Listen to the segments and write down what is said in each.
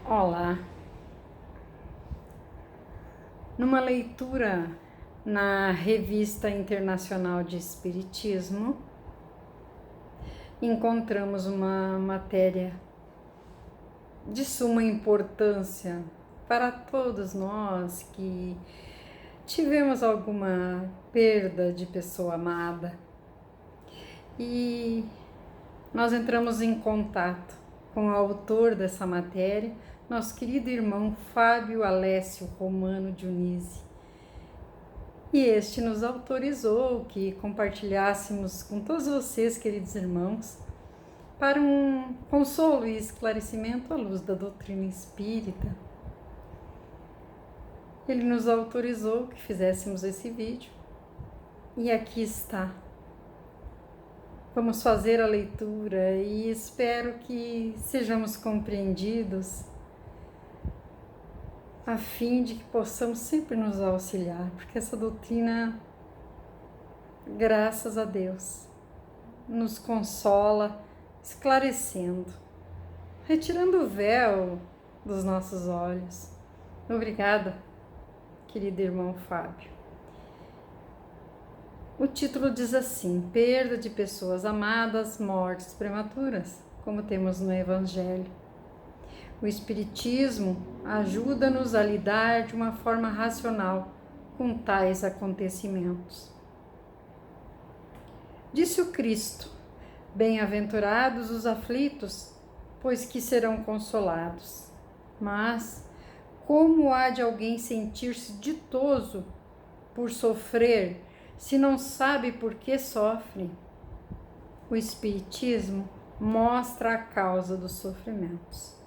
Olá! Numa leitura na Revista Internacional de Espiritismo, encontramos uma matéria de suma importância para todos nós que tivemos alguma perda de pessoa amada. E nós entramos em contato com o autor dessa matéria, nosso querido irmão Fábio Alessio Romano Dionise. E este nos autorizou que compartilhássemos com todos vocês, queridos irmãos, para um consolo e esclarecimento à luz da doutrina espírita. Ele nos autorizou que fizéssemos esse vídeo e aqui está. Vamos fazer a leitura e espero que sejamos compreendidos a fim de que possamos sempre nos auxiliar, porque essa doutrina, graças a Deus, nos consola, esclarecendo, retirando o véu dos nossos olhos. Obrigada, querido irmão Fábio. O título diz assim: perda de pessoas amadas, mortes prematuras, como temos no Evangelho. O Espiritismo ajuda-nos a lidar de uma forma racional com tais acontecimentos. Disse o Cristo: bem-aventurados os aflitos, pois que serão consolados. Mas como há de alguém sentir-se ditoso por sofrer, se não sabe por que sofre? O Espiritismo mostra a causa dos sofrimentos.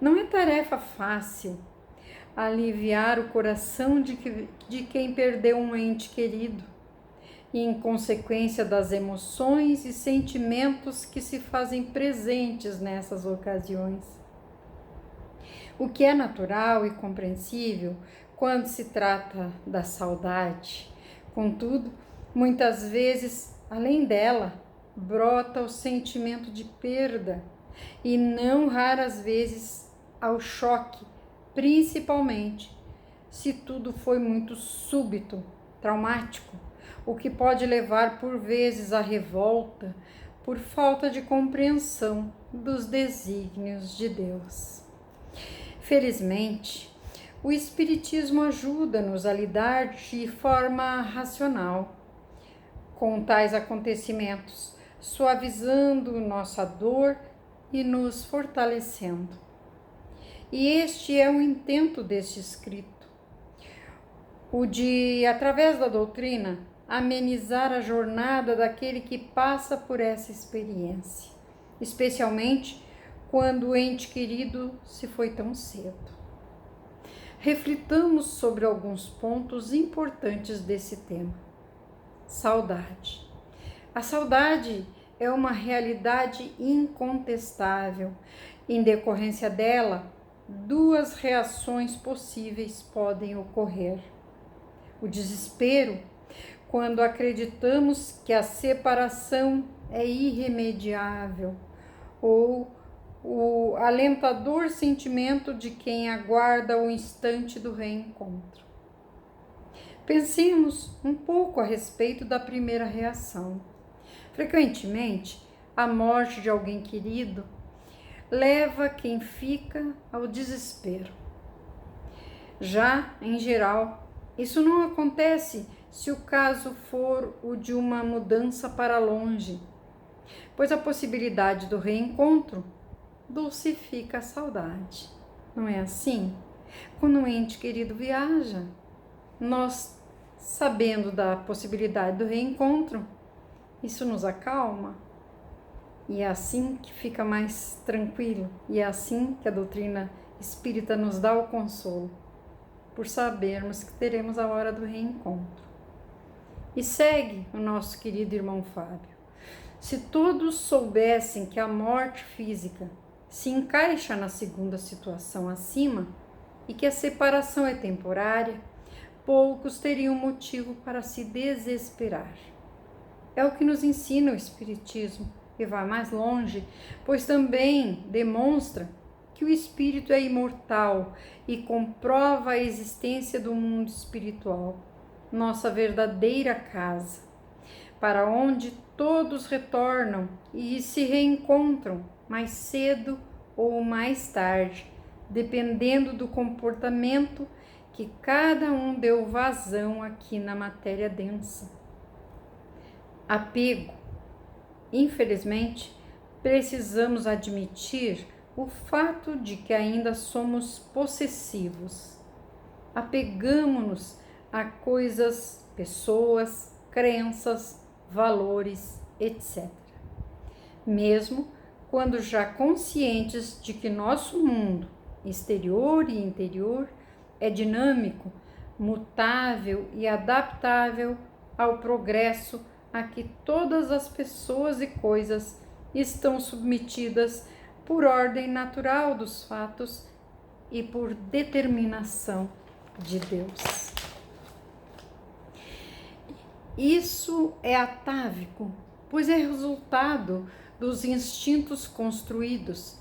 Não é tarefa fácil aliviar o coração de quem perdeu um ente querido, e em consequência das emoções e sentimentos que se fazem presentes nessas ocasiões. O que é natural e compreensível quando se trata da saudade. Contudo, muitas vezes, além dela, brota o sentimento de perda e não raras vezes ao choque, principalmente se tudo foi muito súbito, traumático, o que pode levar por vezes à revolta por falta de compreensão dos desígnios de Deus. Felizmente, o Espiritismo ajuda-nos a lidar de forma racional com tais acontecimentos, suavizando nossa dor e nos fortalecendo. E este é o intento deste escrito, o de, através da doutrina, amenizar a jornada daquele que passa por essa experiência, especialmente quando o ente querido se foi tão cedo. Reflitamos sobre alguns pontos importantes desse tema. Saudade. A saudade é uma realidade incontestável. Em decorrência dela, duas reações possíveis podem ocorrer. O desespero, quando acreditamos que a separação é irremediável, ou o alentador sentimento de quem aguarda o instante do reencontro. Pensemos um pouco a respeito da primeira reação. Frequentemente, a morte de alguém querido leva quem fica ao desespero. Já, em geral, isso não acontece se o caso for o de uma mudança para longe, pois a possibilidade do reencontro dulcifica a saudade. Não é assim? Quando um ente querido viaja, nós, sabendo da possibilidade do reencontro, isso nos acalma. E é assim que fica mais tranquilo. E é assim que a doutrina espírita nos dá o consolo, por sabermos que teremos a hora do reencontro. E segue o nosso querido irmão Fábio. Se todos soubessem que a morte física se encaixa na segunda situação acima e que a separação é temporária, poucos teriam motivo para se desesperar. É o que nos ensina o Espiritismo e vai mais longe, pois também demonstra que o espírito é imortal e comprova a existência do mundo espiritual, nossa verdadeira casa, para onde todos retornam e se reencontram mais cedo ou mais tarde, dependendo do comportamento que cada um deu vazão aqui na matéria densa. Apego. Infelizmente, precisamos admitir o fato de que ainda somos possessivos. Apegamo-nos a coisas, pessoas, crenças, valores, etc. Mesmo quando já conscientes de que nosso mundo, exterior e interior, é dinâmico, mutável e adaptável ao progresso a que todas as pessoas e coisas estão submetidas por ordem natural dos fatos e por determinação de Deus. Isso é atávico, pois é resultado dos instintos construídos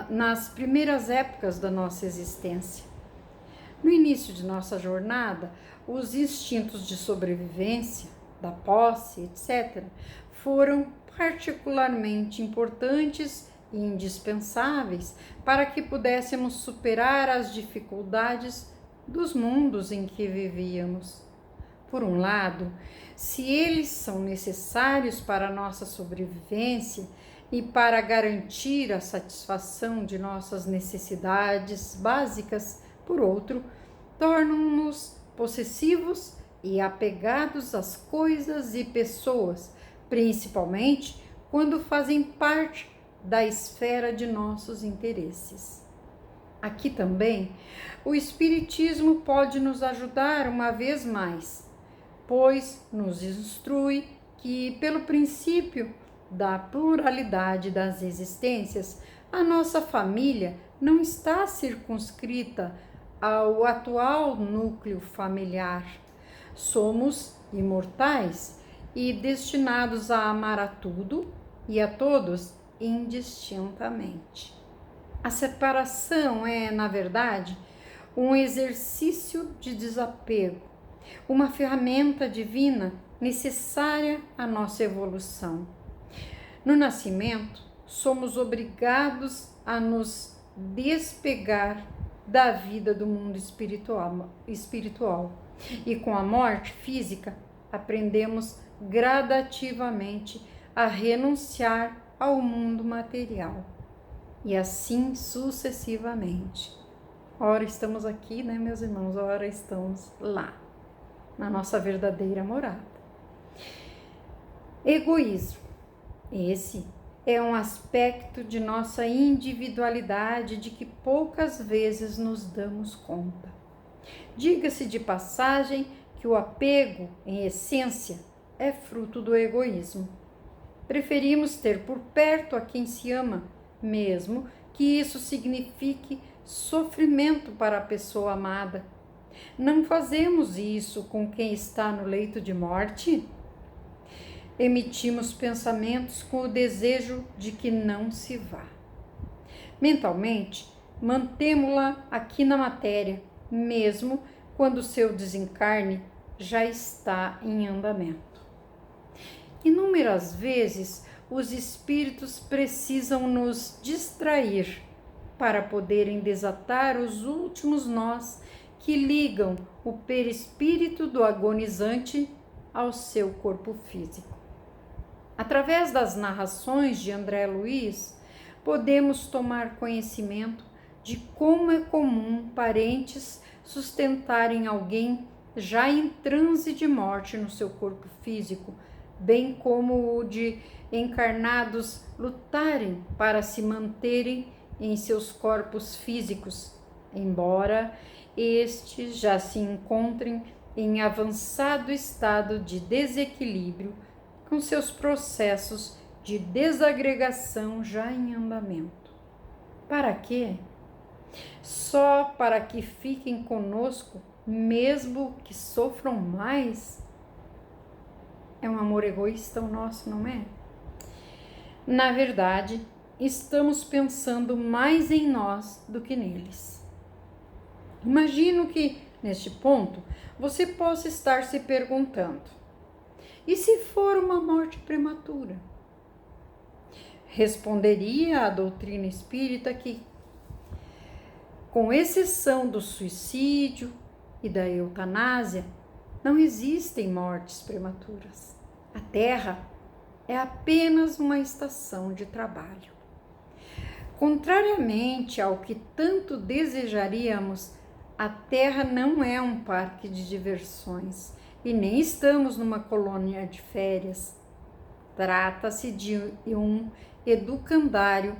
nas primeiras épocas da nossa existência. No início de nossa jornada, os instintos de sobrevivência, da posse, etc., foram particularmente importantes e indispensáveis para que pudéssemos superar as dificuldades dos mundos em que vivíamos. Por um lado, se eles são necessários para a nossa sobrevivência e para garantir a satisfação de nossas necessidades básicas, por outro, tornam-nos possessivos e apegados às coisas e pessoas, principalmente quando fazem parte da esfera de nossos interesses. Aqui também, o Espiritismo pode nos ajudar uma vez mais, pois nos instrui que, pelo princípio da pluralidade das existências, a nossa família não está circunscrita ao atual núcleo familiar. Somos imortais e destinados a amar a tudo e a todos indistintamente. A separação é, na verdade, um exercício de desapego, uma ferramenta divina necessária à nossa evolução. No nascimento, somos obrigados a nos despegar da vida do mundo espiritual. E com a morte física, aprendemos gradativamente a renunciar ao mundo material. E assim sucessivamente. Ora estamos aqui, né, meus irmãos? Ora estamos lá, na nossa verdadeira morada. Egoísmo. Esse é um aspecto de nossa individualidade de que poucas vezes nos damos conta. Diga-se de passagem que o apego, em essência, é fruto do egoísmo. Preferimos ter por perto a quem se ama, mesmo que isso signifique sofrimento para a pessoa amada. Não fazemos isso com quem está no leito de morte? Emitimos pensamentos com o desejo de que não se vá. Mentalmente, mantemo-la aqui na matéria, mesmo quando seu desencarne já está em andamento. Inúmeras vezes, os espíritos precisam nos distrair para poderem desatar os últimos nós que ligam o perispírito do agonizante ao seu corpo físico. Através das narrações de André Luiz, podemos tomar conhecimento de como é comum parentes sustentarem alguém já em transe de morte no seu corpo físico, bem como o de encarnados lutarem para se manterem em seus corpos físicos, embora estes já se encontrem em avançado estado de desequilíbrio, com seus processos de desagregação já em andamento. Para quê? Só para que fiquem conosco, mesmo que sofram mais? É um amor egoísta o nosso, não é? Na verdade, estamos pensando mais em nós do que neles. Imagino que, neste ponto, você possa estar se perguntando: e se for uma morte prematura? Responderia a doutrina espírita que, com exceção do suicídio e da eutanásia, não existem mortes prematuras. A Terra é apenas uma estação de trabalho. Contrariamente ao que tanto desejaríamos, a Terra não é um parque de diversões e nem estamos numa colônia de férias. Trata-se de um educandário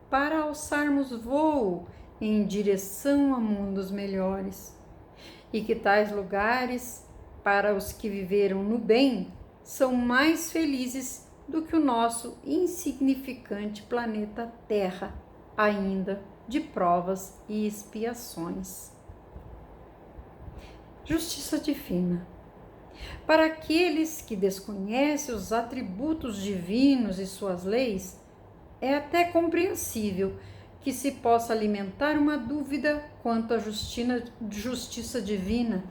para alçarmos voo em direção a mundos melhores, e que tais lugares, para os que viveram no bem, são mais felizes do que o nosso insignificante planeta Terra, ainda de provas e expiações. Justiça divina. Para aqueles que desconhecem os atributos divinos e suas leis, é até compreensível que se possa alimentar uma dúvida quanto à justiça divina,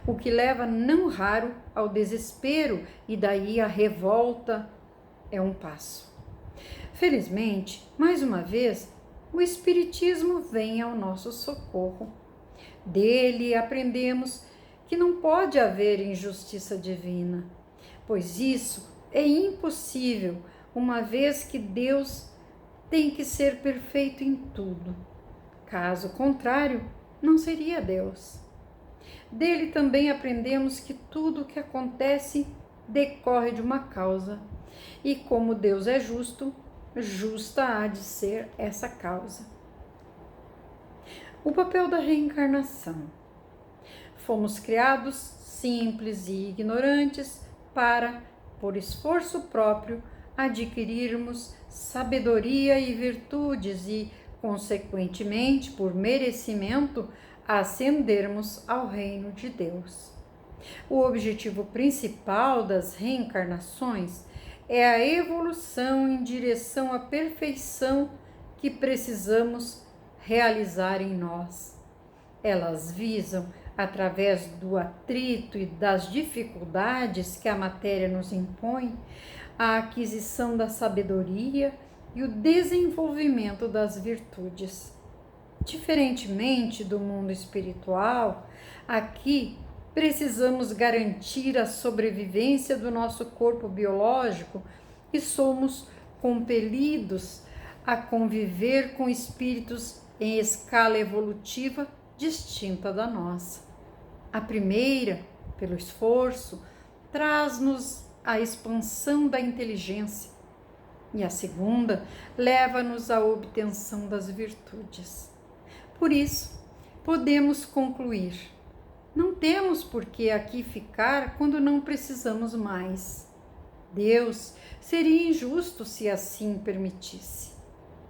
o que leva não raro ao desespero e daí à revolta é um passo. Felizmente, mais uma vez, o Espiritismo vem ao nosso socorro. Dele aprendemos que não pode haver injustiça divina, pois isso é impossível, uma vez que Deus tem que ser perfeito em tudo. Caso contrário, não seria Deus. Dele também aprendemos que tudo o que acontece decorre de uma causa, e como Deus é justo, justa há de ser essa causa. O papel da reencarnação. Fomos criados simples e ignorantes para, por esforço próprio, adquirirmos sabedoria e virtudes e, consequentemente, por merecimento, ascendermos ao reino de Deus. O objetivo principal das reencarnações é a evolução em direção à perfeição que precisamos realizar em nós. Elas visam, através do atrito e das dificuldades que a matéria nos impõe, a aquisição da sabedoria e o desenvolvimento das virtudes. Diferentemente do mundo espiritual, aqui precisamos garantir a sobrevivência do nosso corpo biológico e somos compelidos a conviver com espíritos em escala evolutiva distinta da nossa. A primeira, pelo esforço, traz-nos a expansão da inteligência, e a segunda leva-nos à obtenção das virtudes. Por isso, podemos concluir: não temos por que aqui ficar quando não precisamos mais. Deus seria injusto se assim permitisse.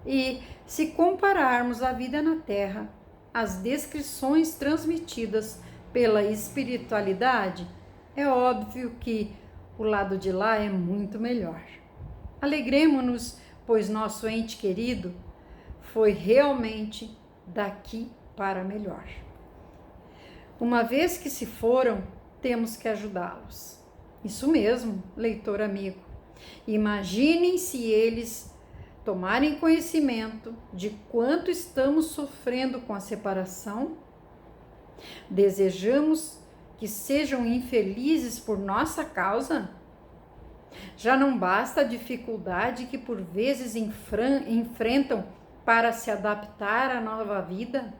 E, se compararmos a vida na Terra às descrições transmitidas pela espiritualidade, é óbvio que o lado de lá é muito melhor. Alegremo-nos, pois nosso ente querido foi realmente daqui para melhor. Uma vez que se foram, temos que ajudá-los. Isso mesmo, leitor amigo. Imaginem se eles tomarem conhecimento de quanto estamos sofrendo com a separação. Desejamos que sejam infelizes por nossa causa? Já não basta a dificuldade que por vezes enfrentam para se adaptar à nova vida?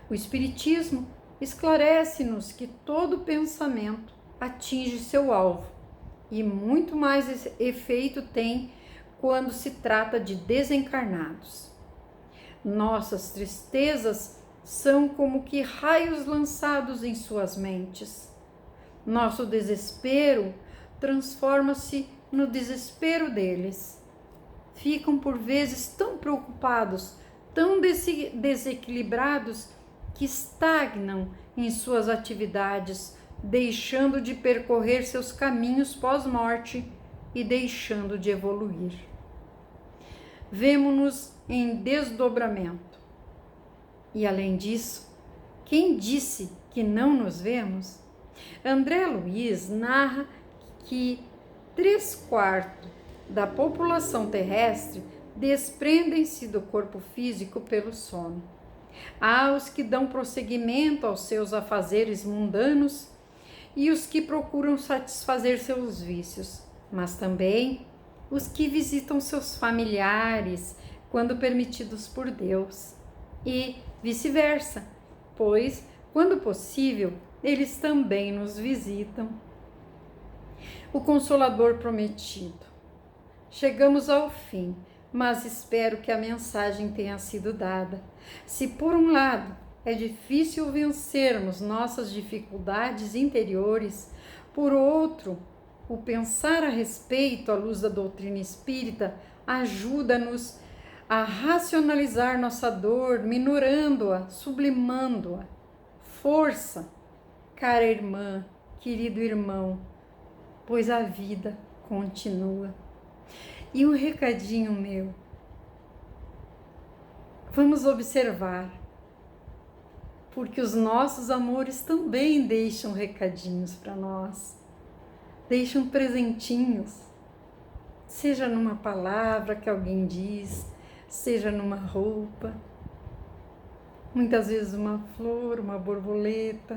O Espiritismo esclarece-nos que todo pensamento atinge seu alvo e muito mais efeito tem quando se trata de desencarnados. Nossas tristezas são como que raios lançados em suas mentes. Nosso desespero transforma-se no desespero deles. Ficam por vezes tão preocupados, tão desequilibrados, que estagnam em suas atividades, deixando de percorrer seus caminhos pós-morte e deixando de evoluir. vemo-nos em desdobramento. E além disso, quem disse que não nos vemos? André Luiz narra que 3/4 da população terrestre desprendem-se do corpo físico pelo sono. Há os que dão prosseguimento aos seus afazeres mundanos e os que procuram satisfazer seus vícios, mas também os que visitam seus familiares quando permitidos por Deus, e vice-versa, pois, quando possível, eles também nos visitam. O Consolador prometido. Chegamos ao fim, mas espero que a mensagem tenha sido dada. Se por um lado é difícil vencermos nossas dificuldades interiores, por outro, o pensar a respeito à luz da doutrina espírita ajuda-nos a racionalizar nossa dor, minorando-a, sublimando-a. Força, cara irmã, querido irmão, pois a vida continua. E um recadinho meu. Vamos observar, porque os nossos amores também deixam recadinhos para nós, deixam presentinhos, seja numa palavra que alguém diz, seja numa roupa, muitas vezes uma flor, uma borboleta.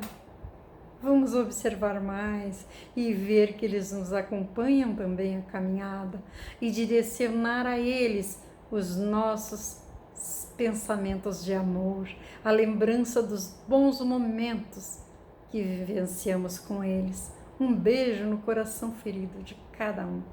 Vamos observar mais e ver que eles nos acompanham também a caminhada e direcionar a eles os nossos pensamentos de amor, a lembrança dos bons momentos que vivenciamos com eles. Um beijo no coração ferido de cada um.